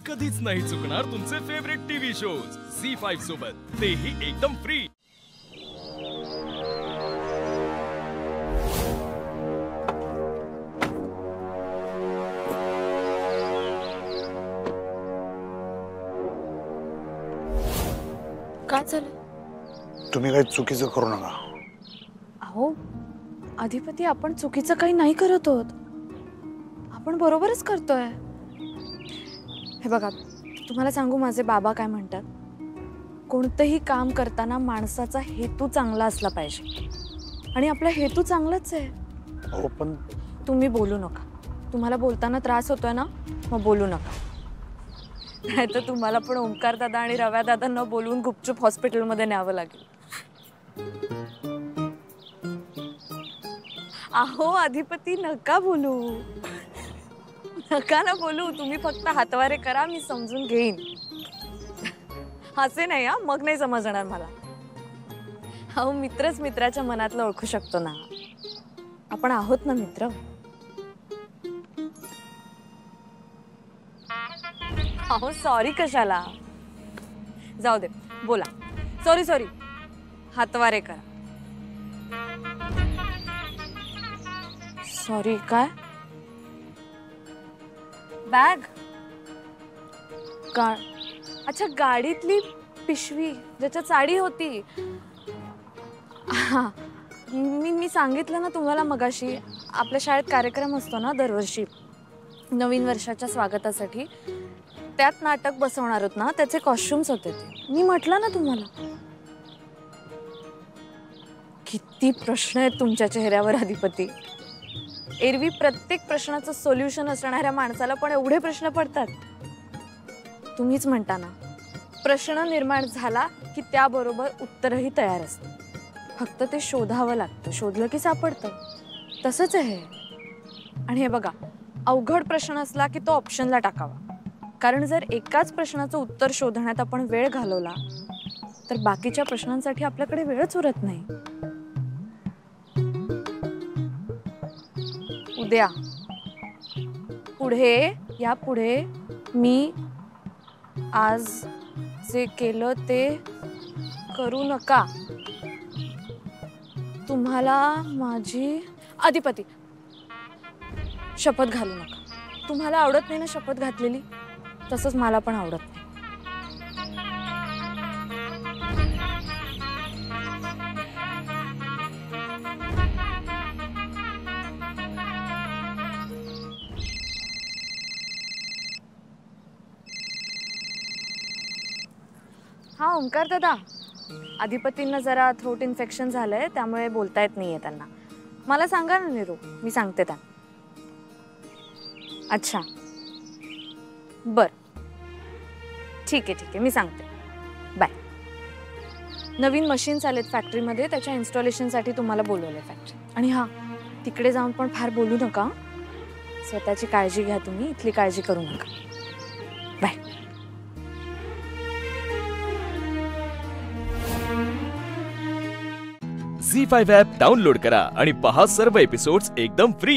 कधीच नाही चुकणार तुमचे फेवरेट टीव्ही शोज झी5 सोबत, तेही एकदम फ्री। काय झालं? तुम्ही काही चुकीचं करू नका। अहो अधिपती, आपण चुकीचं काही नाही करत आहोत, आपण बरोबरच करतोय। हे बघा, तुम्हाला सांगू माझे बाबा काय म्हणतात, कोणतेही काम करताना माणसाचा हेतू चांगला असला पाहिजे, आणि आपला हेतू चांगलाच आहे। हो पण तुम्ही बोलू नका, तुम्हाला बोलताना त्रास होतोय ना, मग बोलू नका, नाहीतर तुम्हाला पण ओंकार दादा आणि रव्या दादा न बोलवून गुपचूप हॉस्पिटलमध्ये न्यावं लागेल। अहो अधिपती, नका बोलू, नका ना बोलू, तुम्ही फक्त हातवारे करा, मी समजून घेईन। हसे नाही, मग नाही समजणार मला। अहो मित्रच मित्राच्या मनातलं ओळखू शकतो ना, आपण आहोत ना मित्र। अहो सॉरी कशाला, जाऊ दे, बोला। सॉरी सॉरी, हातवारे करा। सॉरी काय? बॅग? अच्छा, गाडीतली पिशवी ज्याच्यात साडी होती। मी सांगितलं ना तुम्हाला मगाशी, आपल्या शाळेत कार्यक्रम असतो ना दरवर्षी नवीन वर्षाच्या स्वागतासाठी, त्यात नाटक बसवणार होत ना, त्याचे कॉस्ट्युम्स होते ते, मी म्हटलं ना तुम्हाला। किती प्रश्न आहेत तुमच्या चेहऱ्यावर अधिपती। एरवी प्रत्येक प्रश्नाचं सोल्युशन असणाऱ्या माणसाला पण एवढे प्रश्न पडतात। तुम्हीच म्हणता ना, प्रश्न निर्माण झाला की त्याबरोबर उत्तरही तयार असतं, फक्त ते शोधावं लागतं, शोधलं की सापडतं। तसंच आहे हे। आणि हे बघा, अवघड प्रश्न असला की तो ऑप्शनला टाकावा, कारण जर एकाच प्रश्नाचं उत्तर शोधण्यात आपण वेळ घालवला तर बाकीच्या प्रश्नांसाठी आपल्याकडे वेळच उरत नाही। उद्या पुढे या पुढे मी आज जे केलं ते करू नका। तुम्हाला माझी अधिपती शपथ घालू नका। तुम्हाला आवडत नाही ना शपथ घातलेली, तसंच मला पण आवडत नाही। हाँ ओंकार दादा, अधिपतींना जरा थ्रोट इन्फेक्शन झालंय, त्यामुळे बोलता येत नाहीये त्यांना। मला सांगा ना नीरू, मी सांगते त्यांना। अच्छा बर, ठीक आहे, मी सांगते, बाय। नवीन मशीन्स आलेत फॅक्टरीमध्ये, त्याच्या इन्स्टॉलेशनसाठी तुम्हाला बोलवलंय फॅक्टरी। आणि हां, तिकडे जाऊन पण फार बोलू नका, स्वतःची काळजी घ्या तुम्ही, इथली काळजी करू नका, बाय। झी5 ॲप डाउनलोड करा आणि पहा सर्व एपिसोड्स एकदम फ्री।